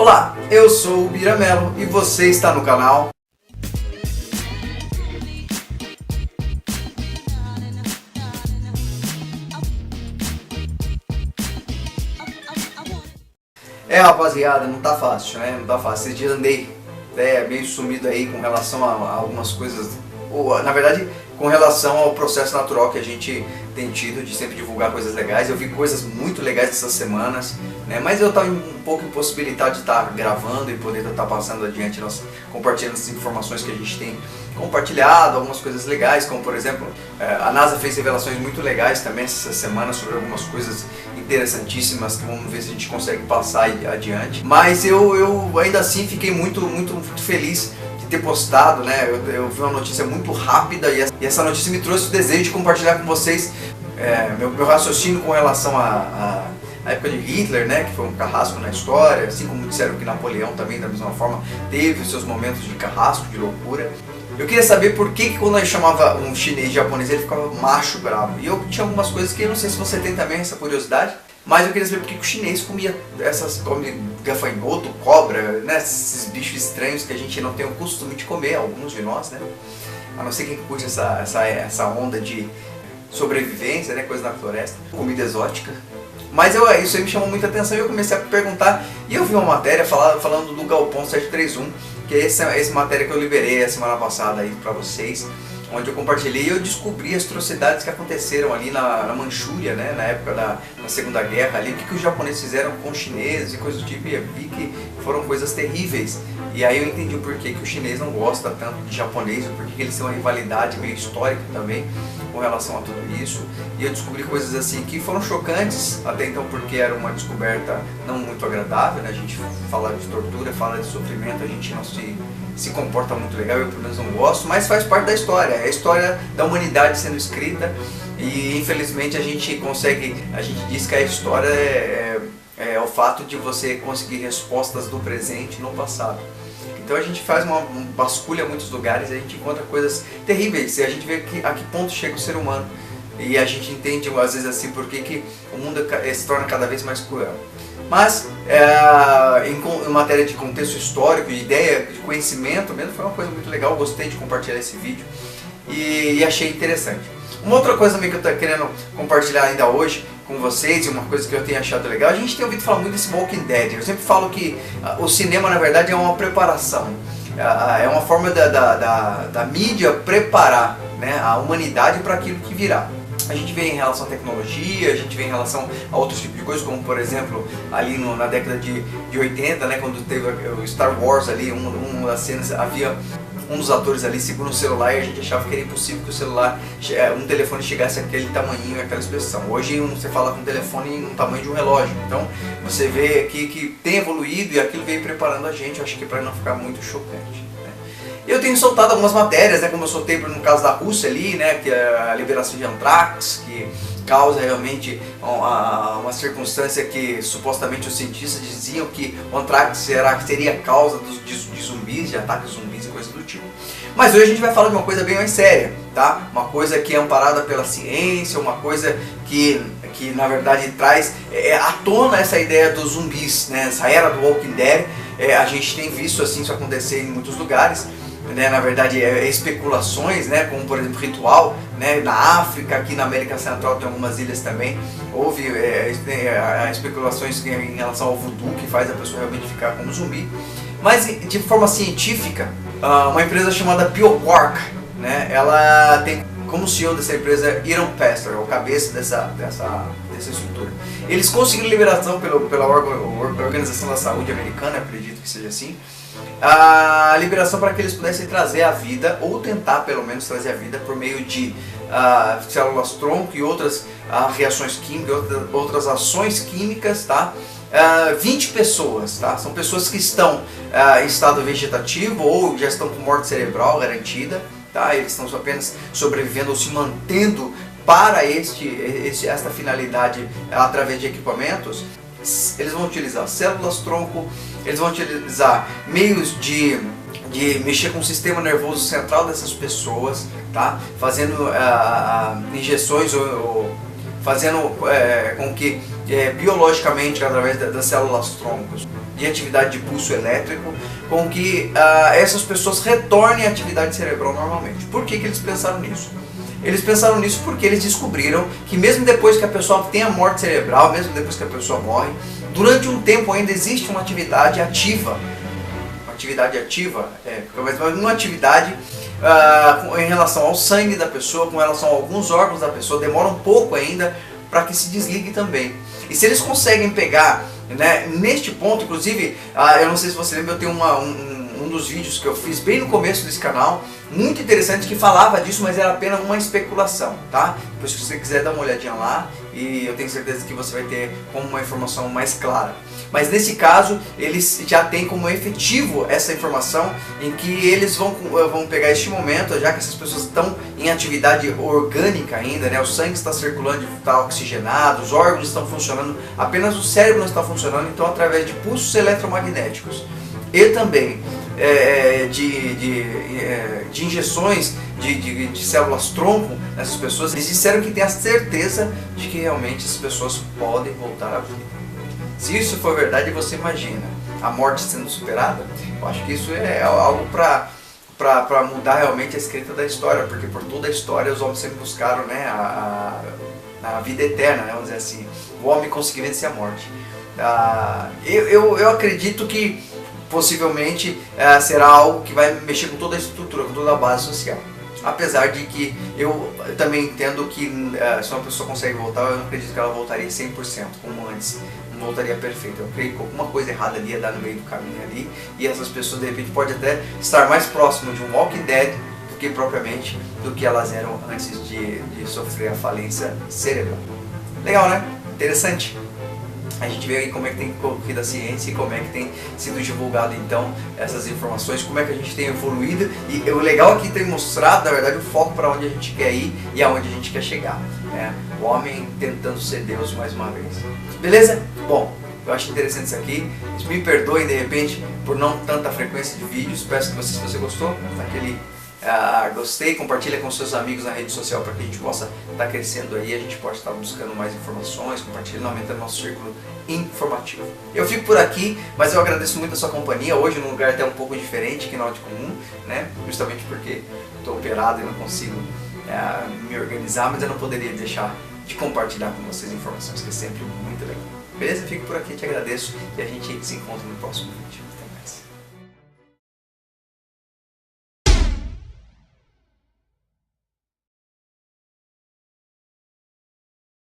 Olá, eu sou o Biramelo e você está no canal rapaziada, não tá fácil, né? Não tá fácil. Esses dias andei meio sumido aí com relação a algumas coisas, ou na verdade com relação ao processo natural que a gente tem tido de sempre divulgar coisas legais. Eu vi coisas muito legais essas semanas, né? Mas eu estava um pouco impossibilitado de estar gravando e poder estar passando adiante, compartilhando as informações que a gente tem compartilhado, algumas coisas legais, como por exemplo, a NASA fez revelações muito legais também essa semana sobre algumas coisas interessantíssimas que vamos ver se a gente consegue passar adiante. Mas eu ainda assim fiquei muito feliz de ter postado, né? Eu vi uma notícia muito rápida e essa notícia me trouxe o desejo de compartilhar com vocês meu raciocínio com relação à época de Hitler, né, que foi um carrasco na história, assim como disseram que Napoleão também, da mesma forma, teve os seus momentos de carrasco, de loucura. Eu queria saber por que quando a gente chamava um chinês japonês ele ficava macho bravo. E eu tinha algumas coisas que eu não sei se você tem também essa curiosidade, mas eu queria saber por que o chinês comia come gafanhoto, cobra, né, esses bichos estranhos que a gente não tem o costume de comer, alguns de nós, né? A não ser quem curte essa onda de sobrevivência, né, coisa na floresta, comida exótica. Mas isso aí me chamou muita atenção e eu comecei a perguntar, e eu vi uma matéria falando do Galpão 731, que é essa matéria que eu liberei a semana passada aí pra vocês, onde eu compartilhei e eu descobri as atrocidades que aconteceram ali na Manchúria, né, na época da Segunda Guerra ali, o que os japoneses fizeram com os chineses e coisas do tipo, e eu vi que foram coisas terríveis. E aí eu entendi o porquê que o chinês não gosta tanto de japonês, o porquê que eles têm uma rivalidade meio histórica também com relação a tudo isso. E eu descobri coisas assim que foram chocantes, até então porque era uma descoberta não muito agradável, né? A gente fala de tortura, fala de sofrimento, a gente não se comporta muito legal, eu pelo menos não gosto, mas faz parte da história, é a história da humanidade sendo escrita e infelizmente a gente diz que a história é o fato de você conseguir respostas do presente no passado. Então a gente faz uma vasculha em muitos lugares e a gente encontra coisas terríveis e a gente vê a que ponto chega o ser humano. E a gente entende às vezes assim por que o mundo se torna cada vez mais cruel. Mas em matéria de contexto histórico, de ideia, de conhecimento mesmo, foi uma coisa muito legal, gostei de compartilhar esse vídeo e achei interessante. Uma outra coisa também que eu estou querendo compartilhar ainda hoje com vocês, e uma coisa que eu tenho achado legal, a gente tem ouvido falar muito desse Walking Dead. Eu sempre falo que o cinema na verdade é uma preparação, é uma forma da mídia preparar, né, a humanidade para aquilo que virá. A gente vê em relação à tecnologia, a gente vê em relação a outros tipos de coisas, como por exemplo ali na década de 80, né, quando teve o Star Wars ali, uma das cenas, havia um dos atores ali segura um celular e a gente achava que era impossível que o celular, um telefone chegasse àquele tamanhinho, aquela expressão. Hoje você fala com um telefone no tamanho de um relógio. Então você vê que tem evoluído e aquilo veio preparando a gente, eu acho que para não ficar muito chocante. Eu tenho soltado algumas matérias, né, como eu soltei no caso da Rússia ali, né, que é a liberação de antrax, que causa realmente uma circunstância que supostamente os cientistas diziam que o antrax seria a causa de zumbis, de ataques zumbis e coisas do tipo. Mas hoje a gente vai falar de uma coisa bem mais séria, tá? Uma coisa que é amparada pela ciência, uma coisa que na verdade traz à tona essa ideia dos zumbis, né? Essa era do Walking Dead, a gente tem visto assim isso acontecer em muitos lugares. Né, na verdade especulações, né, como por exemplo ritual, né, na África, aqui na América Central tem algumas ilhas também, houve especulações em relação ao voodoo que faz a pessoa realmente ficar como zumbi. Mas de forma científica, uma empresa chamada BioQuark, né, ela tem como CEO dessa empresa Elon Pastor, o cabeça dessa estrutura. Eles conseguiram liberação pela Organização da Saúde Americana, acredito que seja assim, a liberação para que eles pudessem trazer a vida, ou tentar pelo menos trazer a vida por meio de células tronco e outras reações químicas, outras ações químicas, tá? 20 pessoas, tá? São pessoas que estão em estado vegetativo ou já estão com morte cerebral garantida, tá? Eles estão apenas sobrevivendo ou se mantendo para esta finalidade através de equipamentos. Eles vão utilizar células tronco, eles vão utilizar meios de mexer com o sistema nervoso central dessas pessoas, tá? Fazendo injeções ou fazendo com que biologicamente, através das células troncos, de atividade de pulso elétrico, com que essas pessoas retornem à atividade cerebral normalmente. Por que eles pensaram nisso? Eles pensaram nisso porque eles descobriram que mesmo depois que a pessoa tem a morte cerebral, mesmo depois que a pessoa morre, durante um tempo ainda existe uma atividade ativa. Uma atividade ativa, mas uma atividade em relação ao sangue da pessoa, com relação a alguns órgãos da pessoa, demora um pouco ainda para que se desligue também. E se eles conseguem pegar, né, neste ponto, inclusive, eu não sei se você lembra, eu tenho um dos vídeos que eu fiz bem no começo desse canal, muito interessante, que falava disso, mas era apenas uma especulação, tá? Depois, se você quiser dar uma olhadinha lá, e eu tenho certeza que você vai ter como uma informação mais clara. Mas nesse caso, eles já têm como efetivo essa informação, em que eles vão pegar este momento, já que essas pessoas estão em atividade orgânica ainda, né? O sangue está circulando, está oxigenado, os órgãos estão funcionando, apenas o cérebro não está funcionando, então através de pulsos eletromagnéticos e também de injeções de células-tronco nessas pessoas, eles disseram que tem a certeza de que realmente essas pessoas podem voltar à vida. Se isso for verdade, você imagina a morte sendo superada? Eu acho que isso é algo para mudar realmente a escrita da história, porque por toda a história os homens sempre buscaram, né, a vida eterna, né, vamos dizer assim. O homem conseguiu vencer a morte. Eu acredito que possivelmente será algo que vai mexer com toda a estrutura, com toda a base social. Apesar de que eu também entendo que se uma pessoa consegue voltar, eu não acredito que ela voltaria 100% como antes. Não voltaria perfeita. Eu creio que alguma coisa errada ali ia dar no meio do caminho ali, e essas pessoas de repente podem até estar mais próximas de um Walking Dead do que elas eram antes de sofrer a falência cerebral. Legal, né? Interessante. A gente vê aí como é que tem corrido a ciência e como é que tem sido divulgado então essas informações, como é que a gente tem evoluído, e o legal aqui tem mostrado, na verdade, o foco para onde a gente quer ir e aonde a gente quer chegar, né? O homem tentando ser Deus mais uma vez. Beleza? Bom, eu acho interessante isso aqui. Me perdoem de repente por não tanta frequência de vídeos. Peço que você, se você gostou, daquele gostei, compartilha com seus amigos na rede social para que a gente possa estar crescendo aí, a gente pode estar buscando mais informações, compartilhando, aumentando nosso círculo informativo. Eu fico por aqui, mas eu agradeço muito a sua companhia, hoje num lugar até um pouco diferente que não é de comum, né? Justamente porque estou operado e não consigo me organizar, mas eu não poderia deixar de compartilhar com vocês informações, que é sempre muito legal. Beleza? Fico por aqui, te agradeço e a gente se encontra no próximo vídeo.